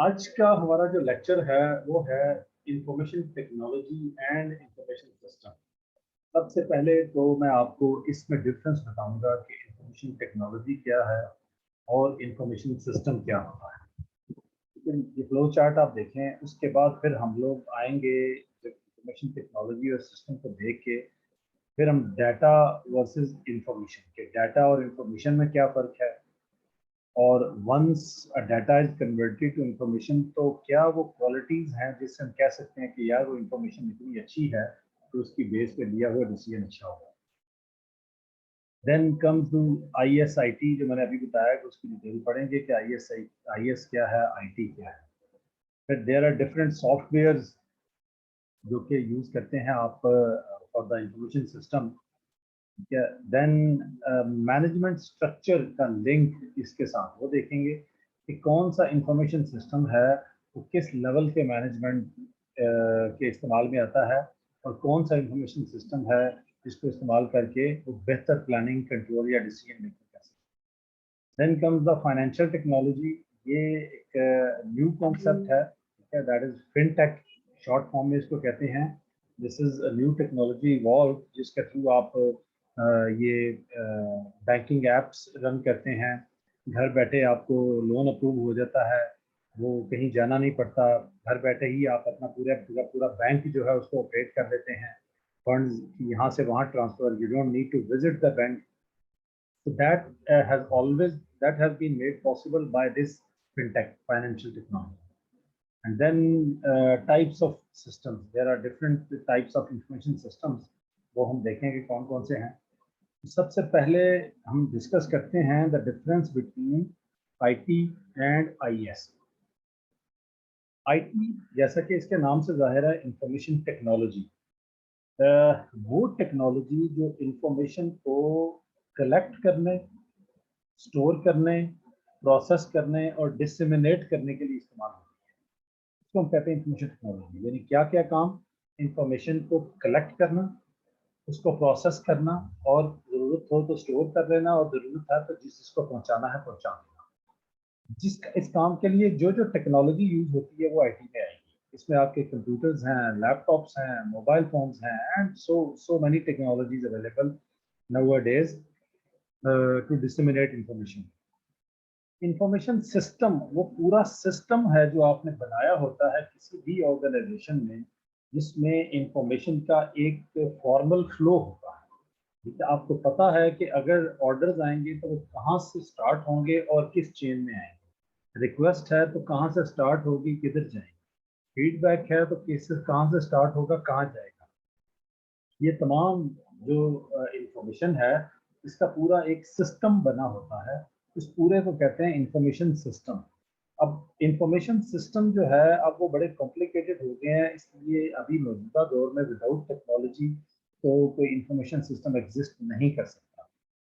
आज का हमारा जो लेक्चर है वो है information technology and information system. सबसे पहले तो मैं आपको इसमें डिफरेंस बताऊंगा कि इंफॉर्मेशन टेक्नोलॉजी क्या है और इंफॉर्मेशन सिस्टम क्या होता है। लेकिन ये फ्लो चार्ट आप देखें, उसके बाद फिर हम लोग आएंगे जब इंफॉर्मेशन टेक्नोलॉजी और सिस्टम को देख के फिर हम डाटा वर्सेस इंफॉर्मेशन के डाटा और इंफॉर्मेशन में क्या फ़र्क है, और once data is converted to information तो क्या वो क्वालिटीज़ हैं जिससे हम कह सकते हैं कि यार वो इंफॉर्मेशन इतनी अच्छी है तो उसकी बेस पे लिया हुआ डिसीजन अच्छा होगा। देन कम्स टू ISIT, जो मैंने अभी बताया कि उसकी डिटेल पढ़ेंगे कि IS क्या है, IT क्या है। फिर देयर आर डिफरेंट सॉफ्टवेयर्स जो कि यूज़ करते हैं आप फॉर द इंफॉर्मेशन सिस्टम। ठीक है। देन मैनेजमेंट स्ट्रक्चर का लिंक इसके साथ वो देखेंगे कि कौन सा इंफॉर्मेशन सिस्टम है वो किस लेवल के मैनेजमेंट के इस्तेमाल में आता है, और कौन सा इंफॉर्मेशन सिस्टम है जिसको इस्तेमाल करके वो बेहतर प्लानिंग, कंट्रोल या डिसीजन मेकिंग कर सकते हैं। Then comes the financial technology. ये एक न्यू कॉन्सेप्ट है, ठीक है, that is fintech, short form में इसको कहते हैं। This is a new technology evolve जिसके थ्रू आप ये बैंकिंग एप्स रन करते हैं। घर बैठे आपको लोन अप्रूव हो जाता है, वो कहीं जाना नहीं पड़ता। घर बैठे ही आप अपना पूरा पूरा पूरा बैंक जो है उसको ऑपरेट कर लेते हैं। फंड्स यहाँ से वहाँ transfer, you don't need to visit the bank. So has always that has been made possible by this fintech, financial technology. And then types of systems. There are different types of information systems. वो हम देखेंगे कौन कौन से हैं। सबसे पहले हम डिस्कस करते हैं the difference between IT and IS। IT जैसा कि इसके नाम से जाहिर है इंफॉर्मेशन टेक्नोलॉजी, वो टेक्नोलॉजी जो इंफॉर्मेशन को कलेक्ट करने, स्टोर करने, प्रोसेस करने और डिसेमिनेट करने के लिए इस्तेमाल होती है। इसको हम कहते हैं इंफॉर्मेशन टेक्नोलॉजी। यानी क्या क्या काम, इंफॉर्मेशन को कलेक्ट करना, उसको प्रोसेस करना, और ज़रूरत हो तो स्टोर कर लेना, और ज़रूरत है तो जिस जिसको पहुंचाना है पहुंचा देना। इस काम के लिए जो जो टेक्नोलॉजी यूज होती है वो IT में आएगी। इसमें आपके कंप्यूटर्स हैं, लैपटॉप्स हैं, मोबाइल फोन्स हैं, and so many technologies available nowadays to disseminate information। Information system वो पूरा सिस्टम है जो आपने बनाया होता है किसी भी ऑर्गेनाइजेशन में, जिसमें इंफॉर्मेशन का एक फॉर्मल फ्लो होता है। ठीक है, आपको पता है कि अगर ऑर्डर्स आएंगे तो वो कहाँ से स्टार्ट होंगे और किस चेन में आएंगे। रिक्वेस्ट है तो कहाँ से स्टार्ट होगी, किधर जाएंगे। फीडबैक है तो किस कहाँ से स्टार्ट होगा, कहाँ जाएगा। ये तमाम जो इंफॉर्मेशन है इसका पूरा एक सिस्टम बना होता है। इस पूरे को कहते हैं इंफॉर्मेशन सिस्टम। अब इंफॉर्मेशन सिस्टम जो है अब वो बड़े कॉम्प्लिकेटेड हो गए हैं, इसलिए अभी मौजूदा दौर में विदाउट टेक्नोलॉजी तो कोई इंफॉर्मेशन सिस्टम एग्जिस्ट नहीं कर सकता।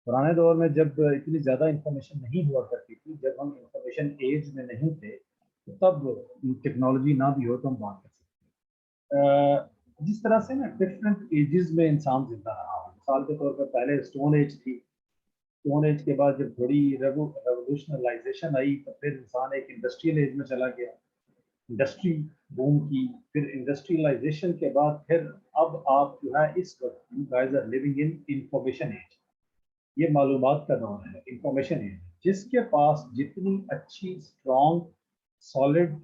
पुराने दौर में जब इतनी ज़्यादा इंफॉर्मेशन नहीं हुआ करती थी, जब हम इंफॉर्मेशन एज में नहीं थे, तो तब टेक्नोलॉजी ना भी हो तो हम बात कर सकते हैं। जिस तरह से ना डिफरेंट एजेस में इंसान जिंदा रहा है। मिसाल के तौर पर पहले स्टोन एज थी। स्टोन एज के बाद जब थोड़ी रेवोल्यूशनलाइजेशन आई तो फिर इंसान एक इंडस्ट्रियल एज में चला गया, इंडस्ट्री बूम की। फिर इंडस्ट्रियलाइजेशन के बाद फिर अब आप जो है इस वक्त you guys are living in information age. ये मालूमात का दौर है, इंफॉर्मेशन एज। जिसके पास जितनी अच्छी, स्ट्रॉन्ग, सॉलिड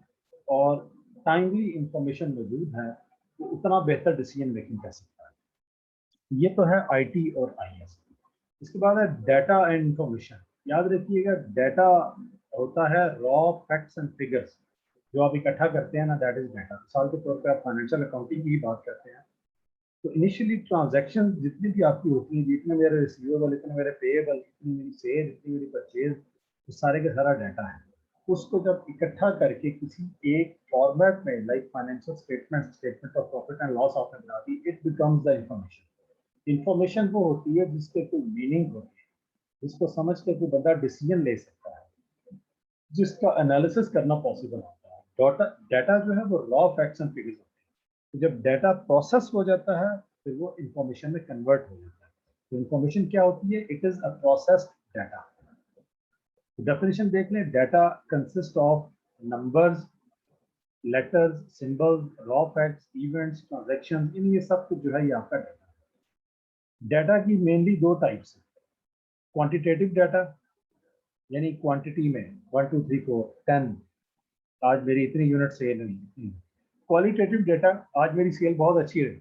और टाइमली इंफॉर्मेशन मौजूद है वो उतना बेहतर डिसीजन मेकिंग कर सकता है। ये तो है IT और IS। इसके बाद है डाटा एंड इंफॉर्मेशन। याद रखिएगा, डाटा होता है रॉ फैक्ट्स एंड फिगर्स जो आप इकट्ठा करते हैं ना, दैट इज डाटा। मिसाल के तौर पर आप फाइनेंशियल अकाउंटिंग की ही बात करते हैं तो इनिशियली ट्रांजैक्शन जितनी भी आपकी होती हैं, जितने मेरे रिसीवेबल, इतने मेरे पेएबल, इतनी मेरी सेल, इतनी मेरी परचेज, तो सारे का सारा डाटा है। उसको जब इकट्ठा करके किसी एक फॉर्मेट में like financial statement, statement of profit and loss आपने बना दी, it becomes the information. Information वो होती है जिसके कोई मीनिंग होती है, जिसको समझ के कोई बंदा डिसीजन ले सकता है, जिसका एनालिसिस करना पॉसिबल होता है। डाटा डाटा जो है वो रॉ फैक्ट्स एंड फिगर्स होते हैं। तो जब डाटा प्रोसेस हो जाता है फिर वो इंफॉर्मेशन में कन्वर्ट हो जाता है। तो इंफॉर्मेशन क्या होती है? It is a processed data. Definition देख लें, data consist of numbers, letters, symbols, raw facts, events, transaction, इन ये सब कुछ जो है ये आपका डाटा है। डाटा की मेनली दो टाइप्स है, क्वांटिटेटिव डाटा यानी क्वांटिटी में 1 2 3 4 10, आज मेरी इतनी यूनिट सेल हुई। क्वालिटेटिव डाटा, आज मेरी सेल बहुत अच्छी रही।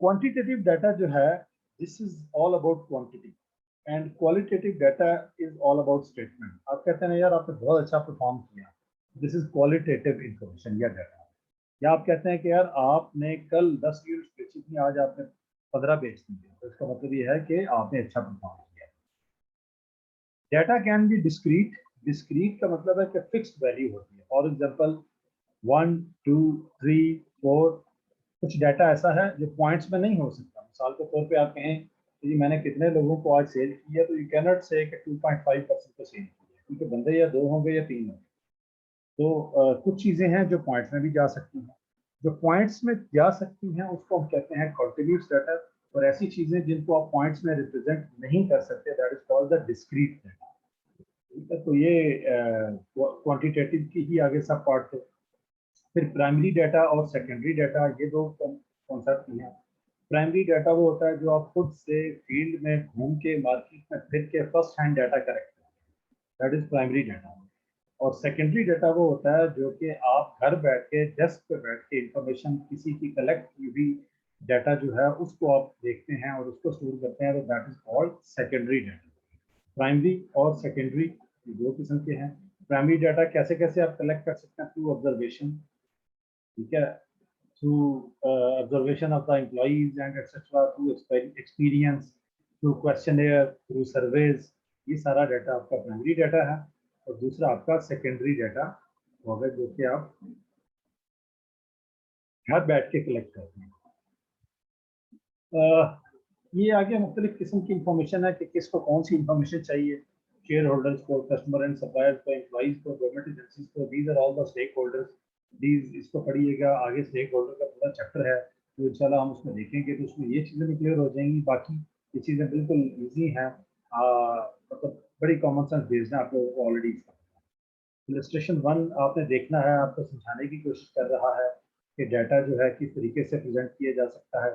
क्वांटिटेटिव डाटा जो है, this is all about quantity, and qualitative data is all about statement. आप कहते हैं यार आपने बहुत अच्छा परफॉर्म किया, दिस इज क्वालिटेटिव इंफॉर्मेशन या डाटा। या आप कहते हैं कि यार आपने कल 10 यूनिट बेची थी, आज आपने 15 बेच दी, तो इसका मतलब ये है कि आपने अच्छा परफॉर्म किया। Data can be discrete, discrete का मतलब है कि फिक्स्ड वैल्यू होती है। फॉर एग्जांपल 1 2 3 4, कुछ डाटा ऐसा है जो पॉइंट्स में नहीं हो सकता। मिसाल के तौर पे आप कहें कि जी मैंने कितने लोगों को आज सेल किया, तो यू कैन नॉट से कि 2.5% को सेल किया, क्योंकि बंदे या 2 होंगे या 3 होंगे। तो कुछ चीज़ें हैं जो पॉइंट्स में भी जा सकती हैं, जो पॉइंट्स में जा सकती हैं उसको हम कहते हैं कॉन्टिन्यूस डाटा, और ऐसी चीज़ें जिनको आप पॉइंट्स में रिप्रेजेंट नहीं कर सकते, that is called the discrete data. ठीक है, तो ये क्वांटिटेटिव की ही आगे सब पार्ट थे। फिर प्राइमरी डाटा और सेकेंडरी डाटा, ये दो कॉन्सेप्ट हैं। प्राइमरी डाटा वो होता है जो आप खुद से फील्ड में घूम के मार्केट में फिर के फर्स्ट हैंड डाटा कलेक्ट करते हैं, दैट इज प्राइमरी डाटा। और सेकेंडरी डाटा वो होता है जो कि आप घर बैठ के डेस्क पे बैठ के इंफॉर्मेशन किसी की कलेक्ट की हुई डाटा जो है उसको आप देखते हैं और उसको स्टोर करते हैं, तो that is called secondary data. Primary और सेकेंडरी ये दो किस्म के हैं। प्राइमरी डाटा कैसे कैसे आप कलेक्ट कर सकते हैं? थ्रू ऑब्जर्वेशन, ठीक है, through observation of the employees and etcetera, through experience, through questionnaire, through surveys, ये सारा डाटा आपका प्राइमरी डाटा है। और दूसरा आपका सेकेंडरी डाटा होगा जो कि आप घर बैठ के कलेक्ट करते हैं। ये आगे मुख्तलिफ किस्म की इंफॉर्मेशन है कि किसको कौन सी इंफॉर्मेशन चाहिए, शेयर होल्डर्स को, कस्टमर एंड सप्लायर्स को, एम्प्लॉइज को, गवर्नमेंट एजेंसीज को, these are all the stakeholders. These, इसको पढ़िएगा, आगे स्टेक होल्डर का पूरा चैप्टर है, तो इंशाल्लाह हम उसमें देखेंगे, तो उसमें ये चीज़ें भी क्लियर हो जाएंगी। बाकी ये चीज़ें बिल्कुल ईजी हैं, मतलब बड़ी कॉमन सेंस बेस्ड है, आप लोगों को ऑलरेडी। इलस्ट्रेशन 1 आपने देखना है, आपको समझाने की कोशिश कर रहा है कि डाटा जो है किस तरीके से प्रेजेंट किया जा सकता है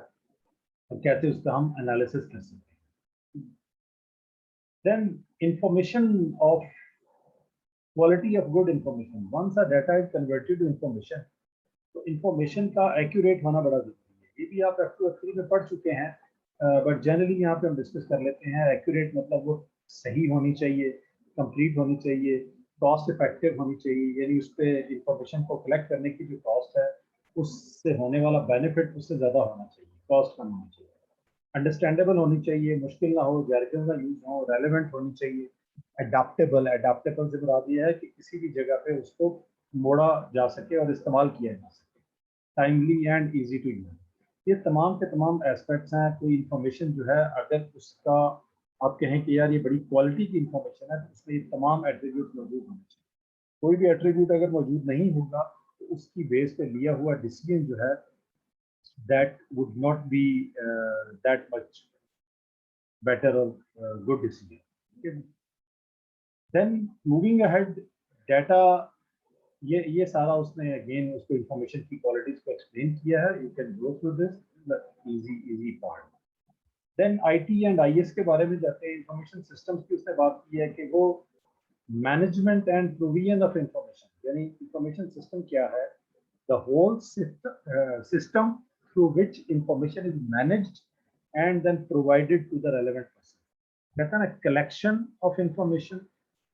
और कैसे उसका हम एनालिसिस कर सकते हैं। Then information of quality of good information, once a data is converted to information, तो इंफॉर्मेशन का एक्यूरेट होना बड़ा जरूरी है। ये भी आप F2 F3 में पढ़ चुके हैं, बट जनरली यहाँ पे हम डिस्कस कर लेते हैं। एक्यूरेट मतलब वो सही होनी चाहिए, कंप्लीट होनी चाहिए, कॉस्ट इफेक्टिव होनी चाहिए, यानी उस पर इंफॉर्मेशन को कलेक्ट करने की जो कॉस्ट है उससे होने वाला बेनिफिट उससे ज़्यादा होना चाहिए, कॉस्ट कम होनी चाहिए। अंडरस्टैंडेबल होनी चाहिए, मुश्किल ना हो, जार्गन का यूज हो, रेलेवेंट होनी चाहिए। अडाप्टेबल, अडाप्टेबल से मुराद ये है कि किसी भी जगह पे उसको मोड़ा जा सके और इस्तेमाल किया जा सके, timely and easy to use. ये तमाम के तमाम एस्पेक्ट्स हैं। कोई इंफॉर्मेशन जो है अगर उसका आप कहें कि यार ये बड़ी क्वालिटी की इंफॉर्मेशन है, तो उसमें ये तमाम एट्रीब्यूट मौजूद होने चाहिए। कोई भी एट्रीब्यूट अगर मौजूद नहीं होगा तो उसकी बेस पे लिया हुआ डिसीजन जो है that would not be that much better or good decision. Okay. Then moving ahead, data, ये सारा उसने अगेन उसको इंफॉर्मेशन की क्वालिटीज को एक्सप्लेन किया है। You can go through this easy part. Then IT and IS के बारे में जाते हैं। इंफॉर्मेशन सिस्टम्स की उसने बात की है कि वो management and provision of information, यानी इंफॉर्मेशन सिस्टम क्या है, the whole system through which information is managed and then provided to the relevant person. कहता है ना, collection of information,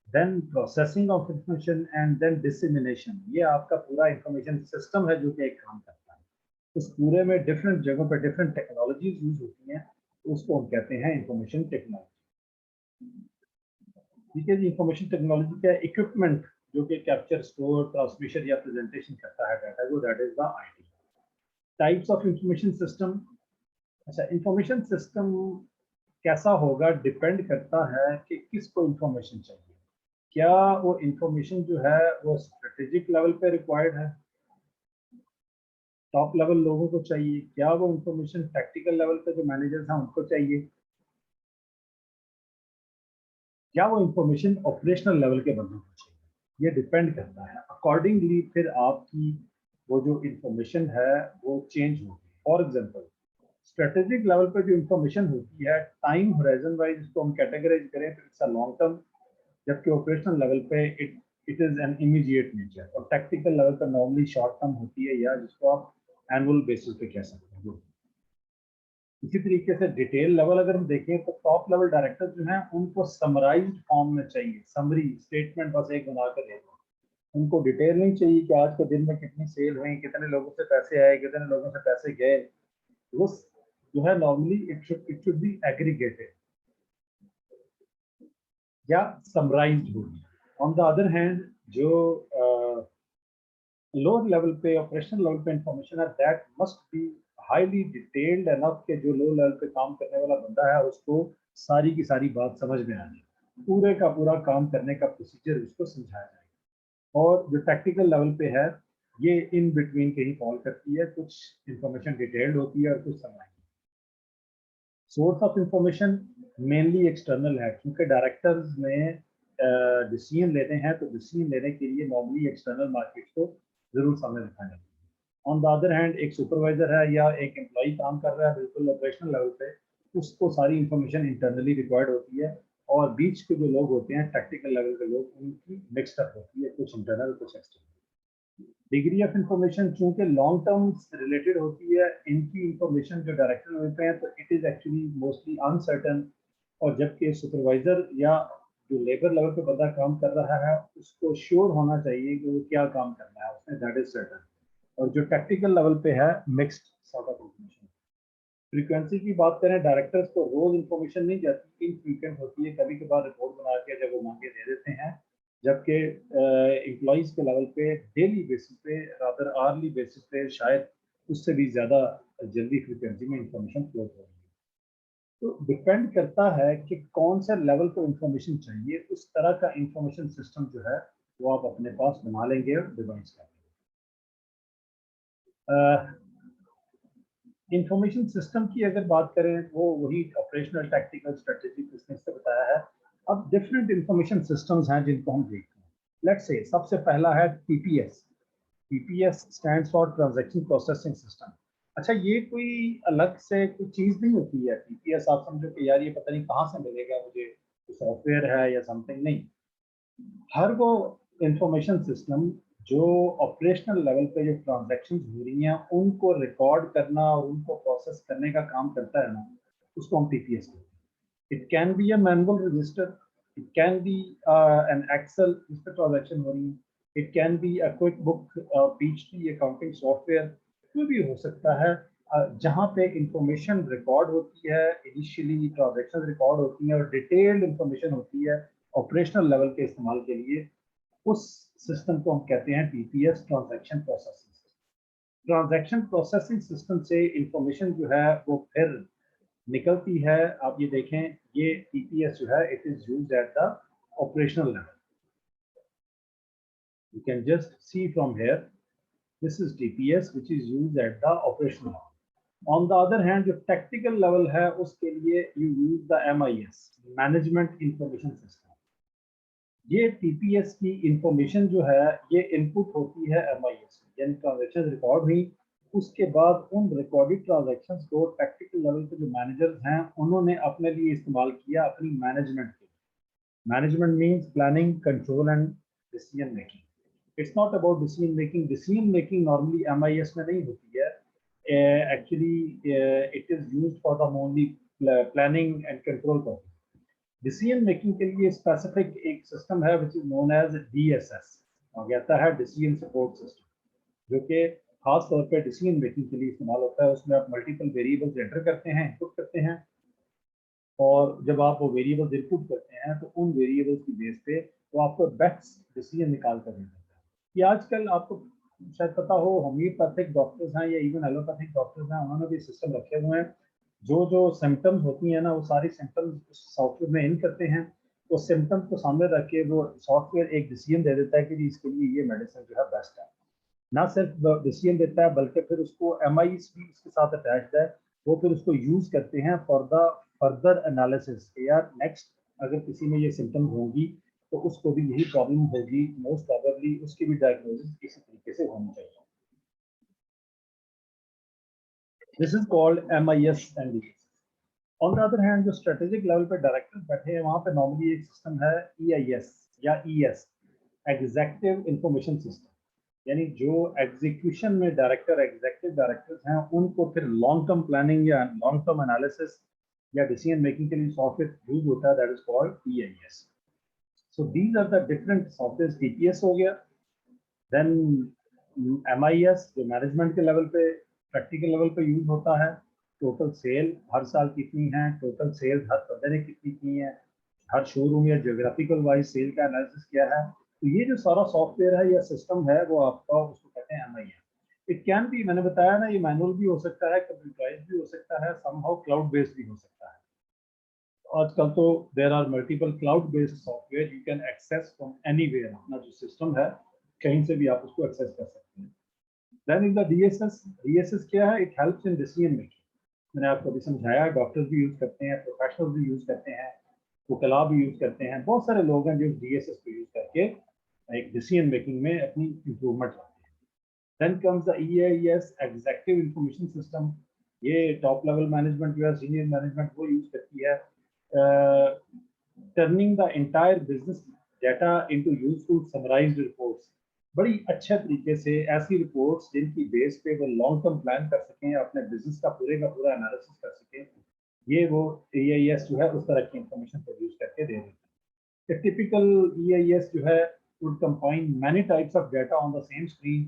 then processing of information and then dissemination, ये आपका पूरा information system है जो कि एक काम करता है। उस पूरे में डिफरेंट जगहों पर डिफरेंट टेक्नोलॉजीज यूज होती हैं, उसको हम कहते हैं इंफॉर्मेशन टेक्नोलॉजी। ठीक है जी। इंफॉर्मेशन टेक्नोलॉजी का इक्विपमेंट जो कि कैप्चर, स्टोर, ट्रांसमिशन या प्रेजेंटेशन करता है डाटा को, that is the IT. Types of information system. अच्छा, इंफॉर्मेशन सिस्टम कैसा होगा डिपेंड करता है कि किसको इंफॉर्मेशन चाहिए। क्या वो इंफॉर्मेशन जो है वो स्ट्रेटेजिक लेवल पे रिक्वायर्ड है, टॉप लेवल लोगों को चाहिए, क्या वो इंफॉर्मेशन टैक्टिकल लेवल पे जो मैनेजर्स हैं उनको चाहिए, क्या वो इंफॉर्मेशन ऑपरेशनल लेवल के बंदों को चाहिए। ये डिपेंड करता है। अकॉर्डिंगली फिर आपकी वो जो इंफॉर्मेशन है वो चेंज होगी। फॉर एग्जांपल स्ट्रेटेजिक लेवल पे जो इंफॉर्मेशन होती है टाइम होराइजन वाइज इसको हम कैटेगराइज करें तो इट्स अ लॉन्ग टर्म, जबकि ऑपरेशनल लेवल पे it is an immediate nature, और टैक्टिकल लेवल पे नॉर्मली शॉर्ट टर्म होती है या जिसको आप एनुअल बेसिस पे कह सकते हैं। इसी तरीके से डिटेल लेवल अगर हम देखें तो टॉप लेवल डायरेक्टर जो हैं उनको समराइज्ड फॉर्म में चाहिए, समरी स्टेटमेंट बस एक बना कर दे दो। उनको डिटेल नहीं चाहिए कि आज के दिन में कितनी सेल हुई, कितने लोगों से पैसे आए, कितने लोगों से पैसे गए। वो जो है normally it should be aggregated या समराइज्ड होगी। ऑन द अदर हैंड जो लोअर लेवल पे ऑपरेशनल लेवल पे इंफॉर्मेशन है that must be highly detailed enough के जो लो लेवल पे काम करने वाला बंदा है उसको सारी की सारी बात समझ में आ जाए, पूरे का पूरा काम करने का प्रोसीजर उसको समझाया जाए। और जो टेक्निकल लेवल पे है ये इन बिटवीन कहीं फॉल करती है, कुछ इंफॉर्मेशन डिटेल्ड होती है और कुछ समझाई। Source of information mainly external है, क्योंकि डायरेक्टर्स में डिसीजन लेते हैं तो डिसीजन लेने के लिए नॉर्मली एक्सटर्नल मार्केट को जरूर सामने रखा जाता है। ऑन द अदर हैंड एक सुपरवाइजर है या एक एम्प्लॉय काम कर रहा है बिल्कुल ऑपरेशनल लेवल पे, उसको सारी इंफॉर्मेशन इंटरनली रिक्वायर्ड होती है, और बीच के जो लोग होते हैं टेक्निकल लेवल के लोग उनकी मिक्सड अप होती है, कुछ इंटरनल कुछ एक्सटर्नल। डिग्री ऑफ इंफॉर्मेशन चूंकि लॉन्ग टर्म रिलेटेड होती है, इनकी इंफॉर्मेशन जो डायरेक्टर लेवल पे है तो it is actually mostly uncertain, और जबकि सुपरवाइजर या जो लेबर लेवल पे बंदा काम कर रहा है उसको श्योर होना चाहिए कि वो क्या काम करना है उसमें, दैट इज सर्टन। और जो टेक्निकल लेवल पे है mixed sort of information. Frequency की बात करें, डायरेक्टर्स को रोज इंफॉर्मेशन नहीं जाती, इनफ्रीक्वेंट होती है, कभी कभार रिपोर्ट बना के जब वो मांगे दे देते हैं, जबकि एम्प्लॉइज के लेवल पे डेली बेसिस पे रादर आर्ली बेसिस पे शायद उससे भी ज़्यादा जल्दी फ्रीक्वेंसी में इंफॉर्मेशन फ्लो हो रही है। तो डिपेंड करता है कि कौन सा लेवल को इंफॉर्मेशन चाहिए, उस तरह का इंफॉर्मेशन सिस्टम जो है वो आप अपने पास बना लेंगे और डिवाइस कर लेंगे। इंफॉर्मेशन सिस्टम की अगर बात करें वो वही ऑपरेशनल टैक्टिकल स्ट्रेटेजिक बिजनेस से बताया है। अब डिफरेंट इंफॉर्मेशन सिस्टम्स हैं जिनको हम देखते हैं। लेट्स से सबसे पहला है TPS. TPS stands for transaction processing system. अच्छा, ये कोई अलग से कोई चीज़ नहीं होती है टीपीएस, आप समझो कि यार ये पता नहीं कहाँ से मिलेगा मुझे, सॉफ्टवेयर है या समथिंग, नहीं। हर वो इंफॉर्मेशन सिस्टम जो ऑपरेशनल लेवल पे जो ट्रांजैक्शन हो रही हैं उनको रिकॉर्ड करना और उनको प्रोसेस करने का काम करता है ना, उसको हम टीपीएस कहते हैं। It can be a manual register, it can be an Excel जिस पर ट्रांजैक्शन हो रही है, it can be a quick book, PhD accounting software, कोई भी हो सकता है। जहाँ पे इंफॉर्मेशन रिकॉर्ड होती है, इनिशियली ट्रांजैक्शन रिकॉर्ड होती हैं और डिटेल्ड इंफॉर्मेशन होती है ऑपरेशनल लेवल के इस्तेमाल के लिए, उस सिस्टम को हम कहते हैं TPS, transaction processing system. Transaction processing system से इंफॉर्मेशन जो है वो फिर निकलती है। आप ये देखें, ये टीपीएस जो है it is used at the operational level. You can just see from here, this is TPS which is used at the operational level. On the other hand जो टेक्निकल लेवल है उसके लिए you use the MIS, management information system. ये TPS की information जो है ये input होती है एमआईएस, यानी ट्रांजैक्शन रिकॉर्ड हुई, उसके बाद उन रिकॉर्डेड ट्रांजैक्शंस को टेक्निकल लेवल पे जो मैनेजर्स हैं उन्होंने अपने लिए इस्तेमाल किया अपनी मैनेजमेंट के लिए। Management means planning, control and decision making. It's not about decision making, decision making normally MIS में नहीं होती है, actually it is used for the only planning and control purpose. Decision making के लिए स्पेसिफिक एक system है which is known as DSS, और कहता है डिसीजन सपोर्ट सिस्टम, जो कि खास तौर पे डिसीजन मेकिंग के लिए इस्तेमाल होता है। उसमें आप मल्टीपल वेरिएबल्स एंटर करते हैं, इनपुट करते हैं, और जब आप वो वेरिएबल्स इनपुट करते हैं तो उन वेरिएबल्स की बेस पे वो आपको बेस्ट डिसीजन निकाल कर देता है। ये आजकल आपको शायद पता हो, होम्योपैथिक डॉक्टर्स हैं या इवन एलोपैथिक डॉक्टर्स हैं, उन्होंने भी सिस्टम रखे हुए हैं। जो जो सिम्टम्स होती हैं ना वो सारी सिम्टम्स सॉफ्टवेयर में इन करते हैं, तो सिम्टम्स को सामने रख के वो सॉफ्टवेयर एक डिसीजन दे देता है कि जी इसके लिए ये मेडिसिन जो है बेस्ट है। ना सिर्फ डिसीजन देता है बल्कि फिर उसको एमआईएस भी उसके साथ अटैच्ड है, वो फिर उसको यूज करते हैं फॉर द फर्दर एनालिसिस। यार नेक्स्ट अगर किसी में ये सिम्टम्स होंगी तो उसको भी यही प्रॉब्लम होगी, मोस्ट प्रोबेबली उसकी भी डायग्नोसिस इसी तरीके से होनी चाहिए। This is called MIS and DSS। On the other hand जो स्ट्रेटेजिक लेवल पे डायरेक्टर बैठे हैं वहां पे नॉर्मली एक सिस्टम है EIS या ES, एग्जीक्यूटिव इंफॉर्मेशन सिस्टम। यानी जो एग्जीक्यूशन में डायरेक्टर एग्जीक्यूटिव डायरेक्टर्स हैं उनको फिर लॉन्ग टर्म प्लानिंग या लॉन्ग टर्म एनालिसिस या डिसीजन मेकिंग के लिए सॉफ्टवेयर यूज होता है, that is called EIS। So these are the different software. TPS हो गया, देन MIS जो मैनेजमेंट के लेवल पे प्रैक्टिकल लेवल पे यूज होता है। टोटल सेल हर साल कितनी है, टोटल सेल हर बंदे ने कितनी की है, हर शोरूम या जियोग्राफिकल वाइज सेल का एनालिसिस क्या है। तो ये जो सारा सॉफ्टवेयर है या सिस्टम है वो आपका उसको कहते हैं MIS। इट कैन भी, मैंने बताया ना, ये मैनुअल भी हो सकता है, कंप्यूटराइज भी हो सकता है, समहाउ क्लाउड बेस्ड भी हो सकता है। आजकल तो there are multiple cloud based software you can access from anywhere. अपना जो सिस्टम है कहीं से भी आप उसको एक्सेस कर सकते हैं। Then is the DSS। DSS क्या है? It helps in decision making. मैंने आपको अभी समझाया, डॉक्टर्स भी यूज करते हैं, प्रोफेशनल्स भी यूज करते हैं, वकला भी यूज करते हैं, बहुत सारे लोग हैं जो DSS को यूज करके एक डिसीजन मेकिंग में अपनी इंप्रूवमेंट लाते हैं। Then comes the EIS, executive information system. ये टॉप लेवल मैनेजमेंट जो है, सीनियर मैनेजमेंट वो यूज करती है। Turning the entire business data into useful summarized reports. बड़ी अच्छे तरीके से ऐसी रिपोर्ट्स जिनकी बेस पे वो लॉन्ग टर्म प्लान कर सकें, अपने बिजनेस का पूरा एनालिसिस कर सकें, ये वो EIS जो है उस तरह की इंफॉर्मेशन प्रोड्यूस करके दे देते हैं। टिपिकल EIS जो है would combine many types of data on the same screen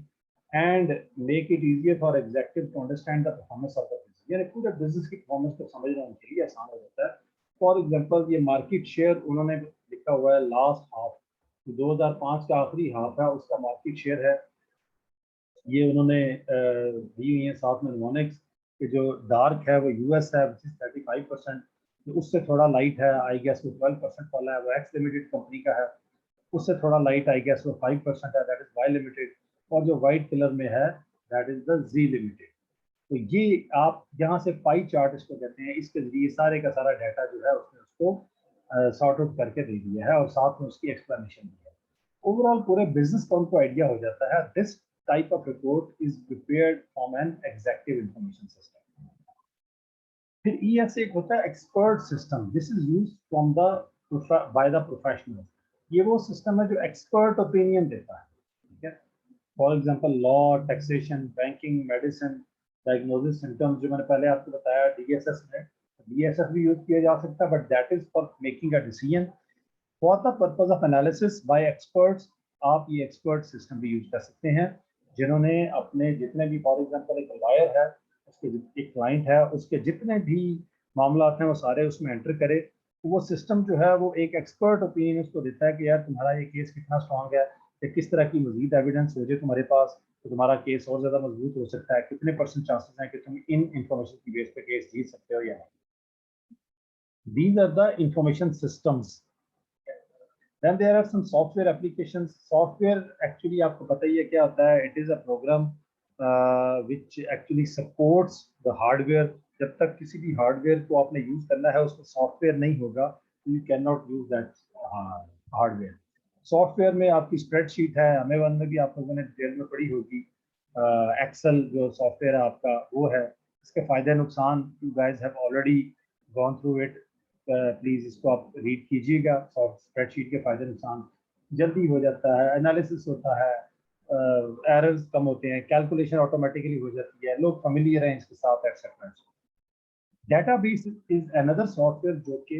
and make it easier for executive to understand the performance of the business। यानी पूरे बिजनेस की परफॉर्मेंस को समझना उनके लिए आसान हो जाता है। फॉर एग्जांपल ये मार्केट शेयर उन्होंने लिखा हुआ है लास्ट हाफ, 2005 का आखिरी हाफ है उसका मार्केट शेयर है, ये उन्होंने दी हुई है। साथ में मोनेक्स के जो डार्क है वो US है, विच इज 35%। तो उससे थोड़ा लाइट है आई गेस वो 12% वाला है, वो एक्स लिमिटेड कंपनी का है। उससे थोड़ा लाइट आई गेस वो 5% है, दैट इज वाई लिमिटेड। और जो वाइट कलर में है that is the G limited. तो ये आप यहाँ से पाई चार्ट इसको कहते हैं, इसके जरिए सारे का सारा डाटा जो है उसने उसको सॉर्ट आउट करके दे दिया है और साथ में उसकी एक्सप्लेनेशन दी है। ओवरऑल पूरे बिजनेस का उनको आइडिया हो जाता है। This type of report is prepared from an executive information system. फिर ES एक होता है expert system. This is used from the by the professional. ये वो सिस्टम है जो एक्सपर्ट ओपिनियन देता है, ठीक है। For example law, taxation, banking, medicine, diagnosis, symptoms जो मैंने पहले आपको बताया DSS में। DSS भी यूज किया जा सकता है but that is for making a decision for the purpose of analysis bye experts. आप ये एक्सपर्ट सिस्टम भी यूज कर सकते हैं जिन्होंने अपने जितने भी, फॉर एग्जांपल एक लॉयर है, उसके एक क्लाइंट है, उसके जितने भी मामला हैं वो सारे उसमें एंटर करे। तो वो सिस्टम जो है वो एक एक्सपर्ट ओपिनियन उसको देता है कि यार तुम्हारा ये केस कितना स्ट्रांग है, या किस तरह की मजीद एविडेंस हो जाए तुम्हारे पास तो तुम्हारा केस और ज्यादा मजबूत हो सकता है, कितने परसेंट चांसेस हैं कि तुम इन इंफॉर्मेशन की बेस पे केस जीत सकते हो या नहीं। These are the information systems. Then there are some software applications. Software actually आपको पता ही है क्या होता है? It is a program which actually supports the hardware। जब तक किसी भी हार्डवेयर को आपने यूज करना है उसमें सॉफ्टवेयर नहीं होगा तो you can not use that hardware. Software में आपकी स्प्रेडशीट है, अमेवन में भी आप लोगों ने डिटेल में पढ़ी होगी। एक्सेल जो सॉफ्टवेयर है आपका वो है, इसके फायदे नुकसान you guys have already gone through it. Please इसको आप रीड कीजिएगा। स्प्रेडशीट के फायदे नुकसान, जल्दी हो जाता है, एनालिसिस होता है, एरर्स कम होते हैं, कैलकुलेशन ऑटोमेटिकली हो जाती है, लोग फैमिलियर हैं इसके साथ etcetera. Database is another software जो कि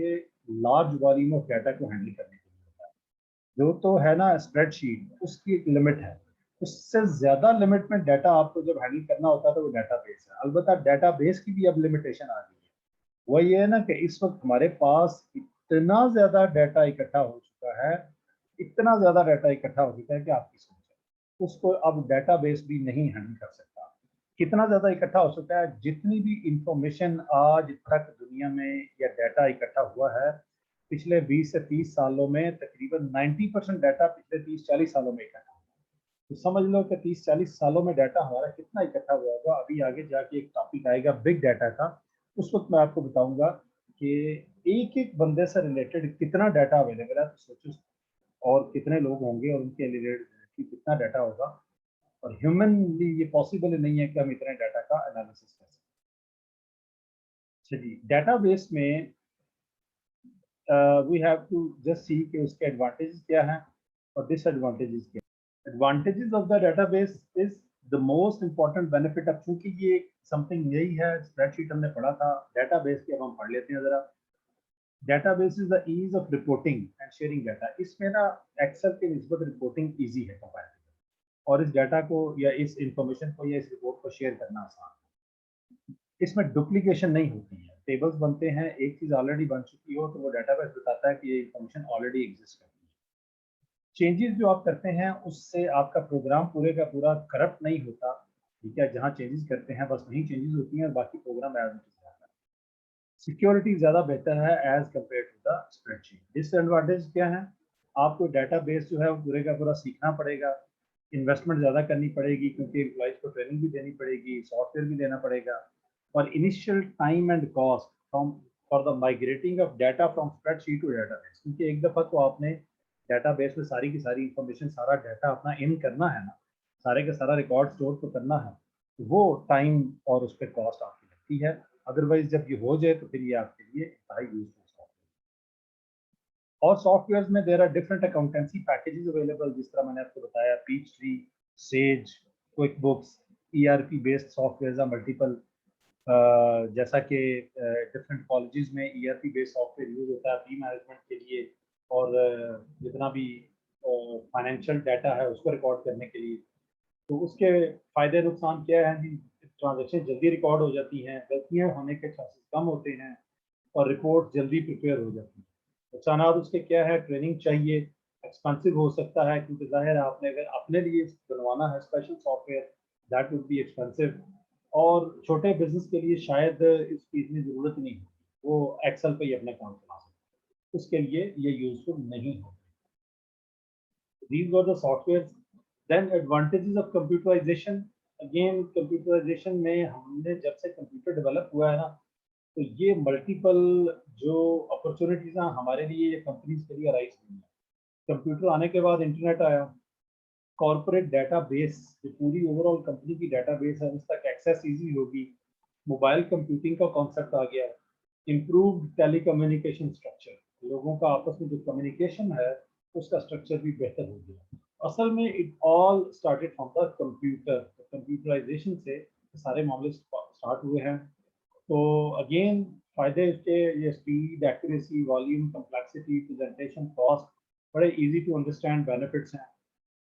लार्ज वॉल्यूम ऑफ डाटा को हैंडल करने के लिए होता है। जो तो है ना स्प्रेडशीट, उसकी एक लिमिट है, उससे ज्यादा लिमिट में डाटा आपको जब हैंडल करना होता है तो वो डेटाबेस है। अलबत्ता डेटाबेस की भी अब लिमिटेशन आ गई है। वो ये है ना कि इस वक्त हमारे पास इतना ज्यादा डाटा इकट्ठा हो चुका है, इतना ज्यादा डाटा इकट्ठा हो चुका है कि आपकी सोच उसको अब डेटाबेस भी नहीं हैंडल कर सकता। कितना ज्यादा इकट्ठा हो सकता है? जितनी भी इंफॉर्मेशन आज तक दुनिया में या डाटा इकट्ठा हुआ है पिछले 20 से 30 सालों में, तकरीबन 90% डाटा पिछले 30-40 सालों में इकट्ठा हुआ। तो समझ लो कि 30-40 सालों में डाटा हमारा कितना इकट्ठा हुआ होगा। अभी आगे जाके एक टॉपिक आएगा बिग डाटा का, उस वक्त मैं आपको बताऊंगा कि एक एक बंदे से रिलेटेड कितना डाटा अवेलेबल है। तो सोचो और कितने लोग होंगे और उनके रिलेटेड कितना डाटा होगा, और ह्यूमनली ये पॉसिबल नहीं है कि हम इतने डाटा का एनालिसिस कर सकें। अच्छा जी, डेटाबेस में we have to just see कि उसके एडवांटेजेस क्या हैं और डिसएडवांटेजेस क्या हैं। Advantages of the database is the most important benefit. अब चूंकि ये समथिंग यही है, स्प्रेडशीट हमने पढ़ा था, डेटाबेस के अब हम पढ़ लेते हैं जरा। Database is the ease of reporting and sharing data. इसमें ना एक्सेल के निस्बत रिपोर्टिंग ईजी है कंपैरेटिवली, और इस डाटा को या इस इंफॉर्मेशन को या इस रिपोर्ट को शेयर करना आसान है। इसमें डुप्लीकेशन नहीं होती है, टेबल्स बनते हैं, एक चीज ऑलरेडी बन चुकी हो तो वो डाटाबेस बताता है कि ये इंफॉर्मेशन ऑलरेडी एग्जिस्ट करती है। चेंजेस जो आप करते हैं उससे आपका प्रोग्राम पूरे का पूरा करप्ट नहीं होता, ठीक है। जहाँ चेंजेस करते हैं बस वही चेंजेस होती हैं और बाकी प्रोग्राम एज इट इज रहता है। सिक्योरिटी ज़्यादा बेहतर है as compare to the spreadsheet. Disadvantage क्या है? आपको डाटाबेस जो है वो पूरे का पूरा सीखना पड़ेगा, इन्वेस्टमेंट ज़्यादा करनी पड़ेगी क्योंकि एम्प्लॉइज़ को ट्रेनिंग भी देनी पड़ेगी, सॉफ्टवेयर भी देना पड़ेगा, और initial time and cost from for the migrating of data from spreadsheet to database. क्योंकि एक दफ़ा तो आपने डाटाबेस में सारी की सारी इंफॉर्मेशन, सारा डाटा अपना इन करना है ना, सारे का सारा रिकॉर्ड स्टोर तो करना है, तो वो टाइम और उस पर कॉस्ट आपकी लगती है। अदरवाइज जब ये हो जाए तो फिर ये आपके लिए हाई यूजफुल सॉफ्टवेयर। और सॉफ्टवेयर में there are different accountancy packages available, जिस तरह मैंने आपको बताया, Peachtree, Sage, QuickBooks, ERP based software multiple. जैसा कि डिफरेंट कॉलेजेस में ईआरपी बेस्ड सॉफ्टवेयर यूज होता है फी मैनेजमेंट के लिए, और जितना भी फाइनेंशियल डाटा है उसको रिकॉर्ड करने के लिए। तो उसके फायदे नुकसान क्या है जी? ट्रांजेक्शन जल्दी रिकॉर्ड हो जाती हैं, गलतियां होने के चांसेस कम होते हैं, और रिपोर्ट जल्दी प्रिपेयर हो जाती है। नुकसानात उसके क्या है? ट्रेनिंग चाहिए, एक्सपेंसिव हो सकता है, क्योंकि जाहिर है आपने अगर अपने लिए बनवाना है special software, that would be expensive. और छोटे बिजनेस के लिए शायद इस चीज़ की ज़रूरत नहीं होती, वो एक्सेल पे ही अपने काम चला सकते हैं, उसके लिए ये यूजफुल नहीं होता। These were the softwares. Then advantages of computerization. Again, computerization में हमने जब से कंप्यूटर डेवलप हुआ है ना, तो ये मल्टीपल जो अपॉर्चुनिटीज हैं हमारे लिए, ये कंपनीज के लिए राइज हुई है। कंप्यूटर आने के बाद इंटरनेट आया, कॉर्पोरेट डाटाबेस, जो पूरी ओवरऑल कंपनी की डाटाबेस है उस तक एक्सेस इजी होगी। मोबाइल कंप्यूटिंग का कॉन्सेप्ट आ गया, इम्प्रूव्ड टेलीकम्युनिकेशन स्ट्रक्चर, लोगों का आपस में जो कम्युनिकेशन है उसका स्ट्रक्चर भी बेहतर हो गया। असल में it all started from the computer, computerization से सारे मामले स्टार्ट हुए हैं। तो अगेन फायदे इसके, ये speed, accuracy, volume, complexity, presentation, cost, बड़े इजी टू अंडरस्टैंड बेनिफिट्स हैं।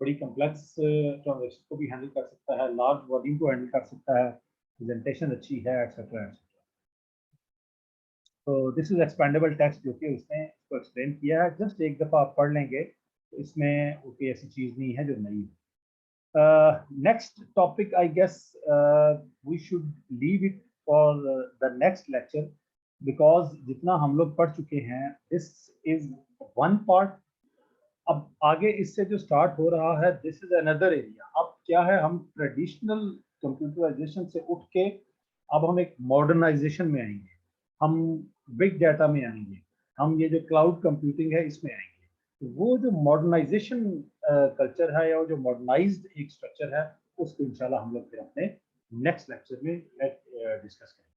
बड़ी कम्प्लेक्स ट्रांजेक्शन को भी हैंडल कर सकता है, लार्ज वॉल्यूम को हैंडल कर सकता है, प्रेजेंटेशन अच्छी है, एक्सेट्रा एक्सेट्रा। तो दिस इज एक्सपेंडेबल टेक्स्ट, जो कि उसने इसको एक्सप्लेन किया है। जस्ट एक दफ़ा आप पढ़ लेंगे तो इसमें कोई ऐसी चीज़ नहीं है जो नई है। Next topic I guess we should leave it for the next lecture, because जितना हम लोग पढ़ चुके हैं दिस इज वन पार्ट। अब आगे इससे जो स्टार्ट हो रहा है, दिस इज अनदर एरिया। अब क्या है, हम ट्रेडिशनल कंप्यूटराइजेशन से उठ के अब हम एक मॉडर्नाइजेशन में आएंगे, हम बिग डाटा में आएंगे, हम ये जो क्लाउड कंप्यूटिंग है इसमें आएंगे। तो वो जो मॉडर्नाइजेशन कल्चर है या वो जो मॉडर्नाइज्ड एक स्ट्रक्चर है, उसको इंशाल्लाह हम लोग फिर अपने नेक्स्ट लेक्चर में डिस्कस करेंगे।